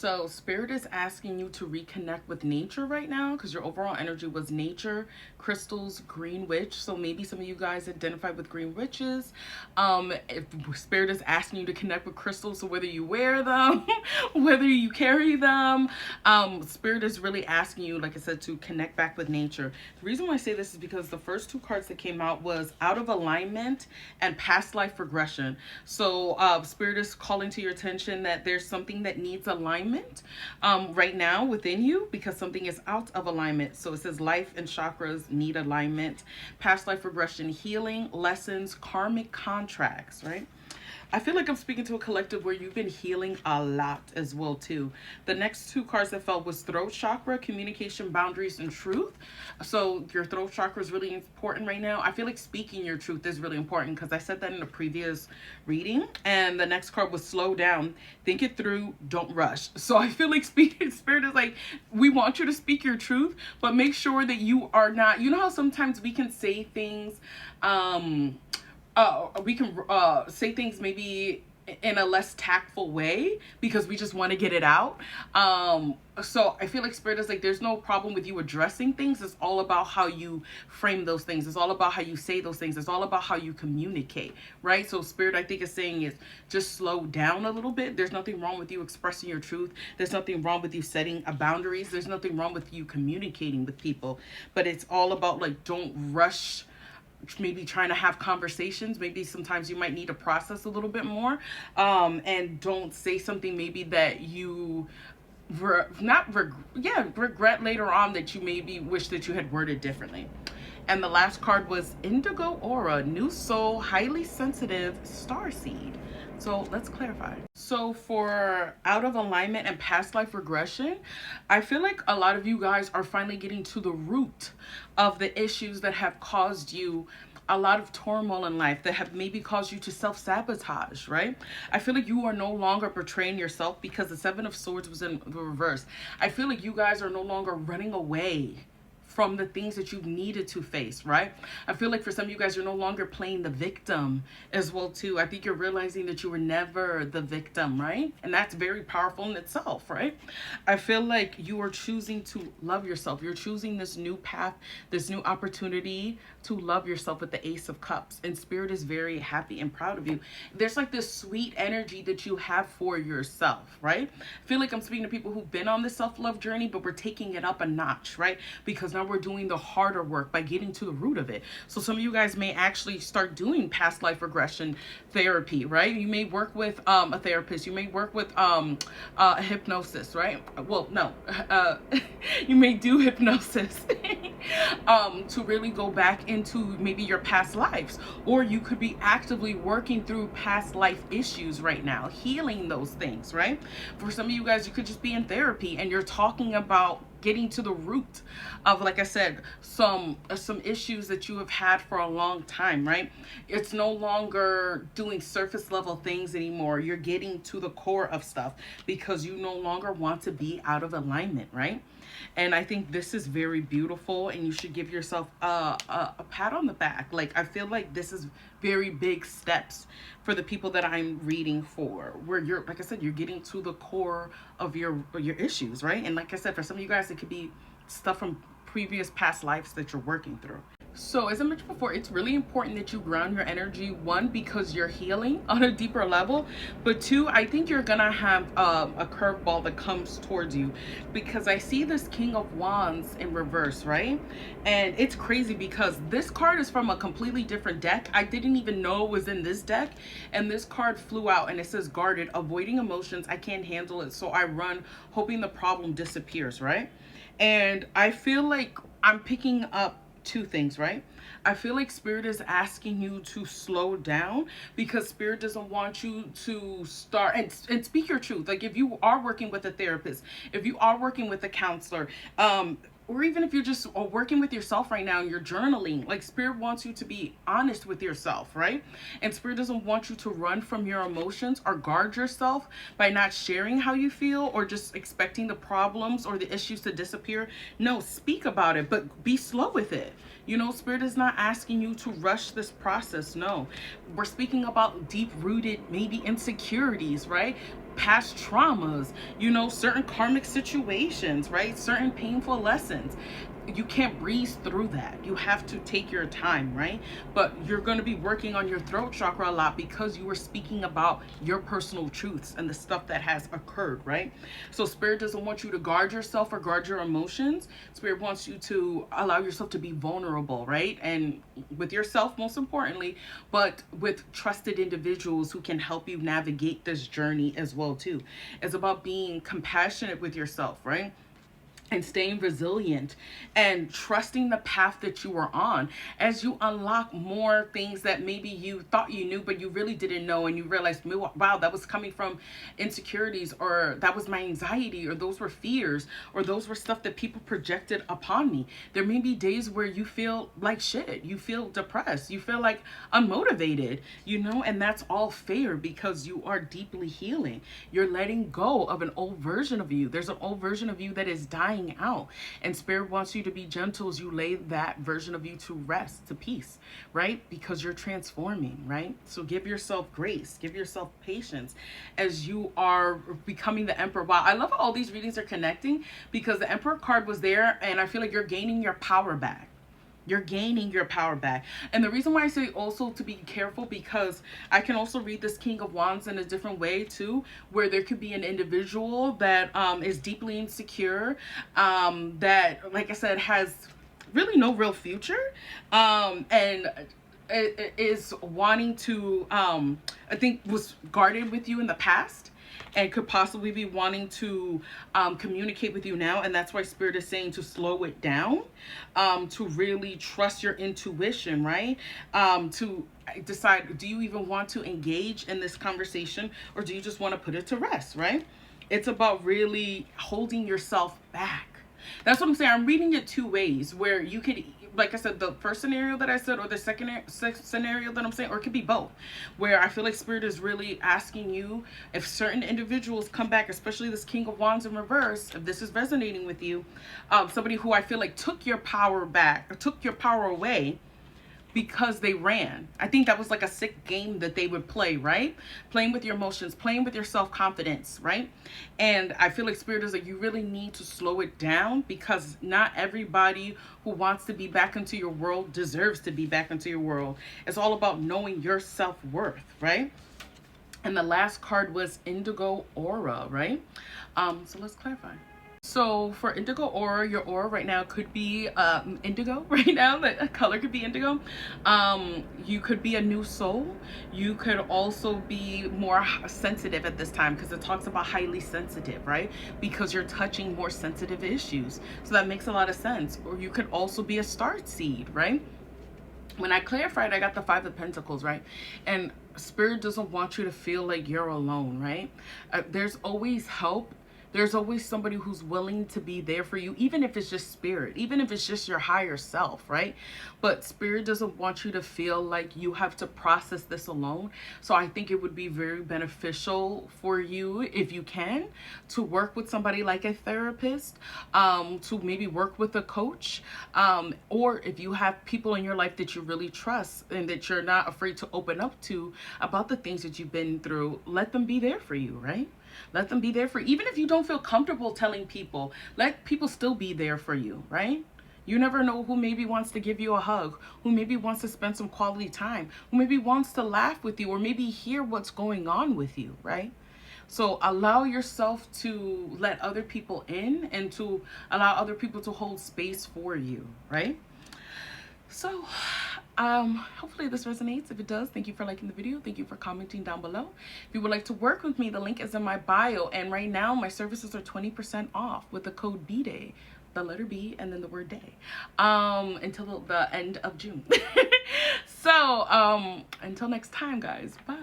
So, Spirit is asking you to reconnect with nature right now because your overall energy was nature, crystals, green witch. So, maybe some of you guys identify with green witches. If Spirit is asking you to connect with crystals, so whether you wear them, whether you carry them, Spirit is really asking you, like I said, to connect back with nature. The reason why I say this is because the first two cards that came out was out of alignment and past life regression. So, Spirit is calling to your attention that there's something that needs alignment right now within you because something is out of alignment. So it says life and chakras need alignment, past life regression, healing, lessons, karmic contracts, right? I feel like I'm speaking to a collective where you've been healing a lot as well too. The next two cards that fell was throat chakra, communication, boundaries, and truth. So your throat chakra is really important right now. I feel like speaking your truth is really important because I said that in a previous reading. And the next card was slow down, think it through, don't rush. So I feel like speaking spirit is like, we want you to speak your truth, but make sure that you are not, you know how sometimes we can say things, we can say things maybe in a less tactful way because we just want to get it out. So I feel like spirit is like, there's no problem with you addressing things. It's all about how you frame those things. It's all about how you say those things. It's all about how you communicate, right? So spirit, I think, is saying is just slow down a little bit. There's nothing wrong with you expressing your truth. There's nothing wrong with you setting boundaries. There's nothing wrong with you communicating with people, but it's all about like, don't rush maybe trying to have conversations. Maybe sometimes you might need to process a little bit more, and don't say something maybe that you regret later on, that you maybe wish that you had worded differently. And the last card was indigo aura, new soul, highly sensitive, star seed. So let's clarify. So for out of alignment and past life regression, I feel like a lot of you guys are finally getting to the root of the issues that have caused you a lot of turmoil in life, that have maybe caused you to self-sabotage, right? I feel like you are no longer portraying yourself because the Seven of Swords was in the reverse. I feel like you guys are no longer running away from the things that you've needed to face, right? I feel like for some of you guys, you're no longer playing the victim as well too. I think you're realizing that you were never the victim, right? And that's very powerful in itself, right? I feel like you are choosing to love yourself. You're choosing this new path, this new opportunity to love yourself with the Ace of Cups. And spirit is very happy and proud of you. There's like this sweet energy that you have for yourself, right? I feel like I'm speaking to people who've been on this self-love journey, but we're taking it up a notch, right? Because now we're doing the harder work by getting to the root of it. So some of you guys may actually start doing past life regression therapy, right? You may work with a therapist. You may work with hypnosis, right? Well, no, you may do hypnosis to really go back into maybe your past lives, or you could be actively working through past life issues right now, healing those things, right? For some of you guys, you could just be in therapy and you're talking about getting to the root of, like I said, some issues that you have had for a long time, right? It's no longer doing surface level things anymore. You're getting to the core of stuff because you no longer want to be out of alignment, right? And I think this is very beautiful, and you should give yourself a pat on the back. Like, I feel like this is very big steps for the people that I'm reading for, where you're, like I said, you're getting to the core of your issues, right? And like I said, for some of you guys, it could be stuff from previous past lives that you're working through. So as I mentioned before, it's really important that you ground your energy. One, because you're healing on a deeper level, but two, I think you're gonna have a curveball that comes towards you, because I see this King of Wands in reverse, right? And it's crazy because this card is from a completely different deck. I didn't even know it was in this deck, and this card flew out and it says guarded, avoiding emotions, I can't handle it, so I run, hoping the problem disappears, right? And I feel like I'm picking up two things, right? I feel like spirit is asking you to slow down because spirit doesn't want you to start and speak your truth. Like, if you are working with a therapist, if you are working with a counselor, or even if you're just working with yourself right now and you're journaling, like, spirit wants you to be honest with yourself, right? And spirit doesn't want you to run from your emotions or guard yourself by not sharing how you feel or just expecting the problems or the issues to disappear. No, speak about it, but be slow with it. You know, spirit is not asking you to rush this process. No, we're speaking about deep rooted, maybe insecurities, right? past traumas, you know, certain karmic situations, right? Certain painful lessons. You can't breeze through that. You have to take your time, right? But you're going to be working on your throat chakra a lot because you were speaking about your personal truths and the stuff that has occurred, right? So spirit doesn't want you to guard yourself or guard your emotions. Spirit wants you to allow yourself to be vulnerable, right? And with yourself, most importantly, but with trusted individuals who can help you navigate this journey as well too. It's about being compassionate with yourself, right? And staying resilient and trusting the path that you are on as you unlock more things that maybe you thought you knew but you really didn't know, and you realize, wow, that was coming from insecurities, or that was my anxiety, or those were fears, or those were stuff that people projected upon me. There may be days where you feel like shit, you feel depressed, you feel like unmotivated, you know, and that's all fair because you are deeply healing. You're letting go of an old version of you. There's an old version of you that is dying out, and spirit wants you to be gentle as you lay that version of you to rest, to peace, right? Because you're transforming, right? So give yourself grace, give yourself patience as you are becoming the emperor. Wow, I love how all these readings are connecting because the emperor card was there, and I feel like you're gaining your power back. You're gaining your power back. And the reason why I say also to be careful, because I can also read this King of Wands in a different way too, where there could be an individual that is deeply insecure, that, like I said, has really no real future, and is wanting to, I think was guarded with you in the past, and could possibly be wanting to communicate with you now. And that's why spirit is saying to slow it down, to really trust your intuition, right? To decide, do you even want to engage in this conversation, or do you just want to put it to rest, right? It's about really holding yourself back. That's what I'm saying. I'm reading it two ways, where you could, like I said, the first scenario that I said, or the second scenario that I'm saying, or it could be both, where I feel like spirit is really asking you, if certain individuals come back, especially this King of Wands in reverse, if this is resonating with you, somebody who I feel like took your power back, or took your power away, because they ran. I think that was like a sick game that they would play, right? Playing with your emotions, playing with your self-confidence, right? And I feel like spirit is like, you really need to slow it down, because not everybody who wants to be back into your world deserves to be back into your world. It's all about knowing your self-worth, right? And the last card was Indigo Aura, right? So let's clarify. So for Indigo Aura, your aura right now could be indigo right now. The color could be indigo. You could be a new soul. You could also be more sensitive at this time, because it talks about highly sensitive, right? Because you're touching more sensitive issues. So that makes a lot of sense. Or you could also be a star seed, right? When I clarified, I got the 5 of Pentacles, right? And spirit doesn't want you to feel like you're alone, right? There's always help. There's always somebody who's willing to be there for you, even if it's just spirit, even if it's just your higher self, right? But spirit doesn't want you to feel like you have to process this alone. So I think it would be very beneficial for you, if you can, to work with somebody like a therapist, to maybe work with a coach, or if you have people in your life that you really trust and that you're not afraid to open up to about the things that you've been through, let them be there for you, right? Let them be there for you. Even if you don't feel comfortable telling people, let people still be there for you, right? You never know who maybe wants to give you a hug, who maybe wants to spend some quality time, who maybe wants to laugh with you, or maybe hear what's going on with you, right? So allow yourself to let other people in, and to allow other people to hold space for you, right? So hopefully this resonates. If it does, thank you for liking the video. Thank you for commenting down below. If you would like to work with me, the link is in my bio. And right now my services are 20% off with the code BDAY, the letter B and then the word day, until the end of June. So until next time, guys, bye.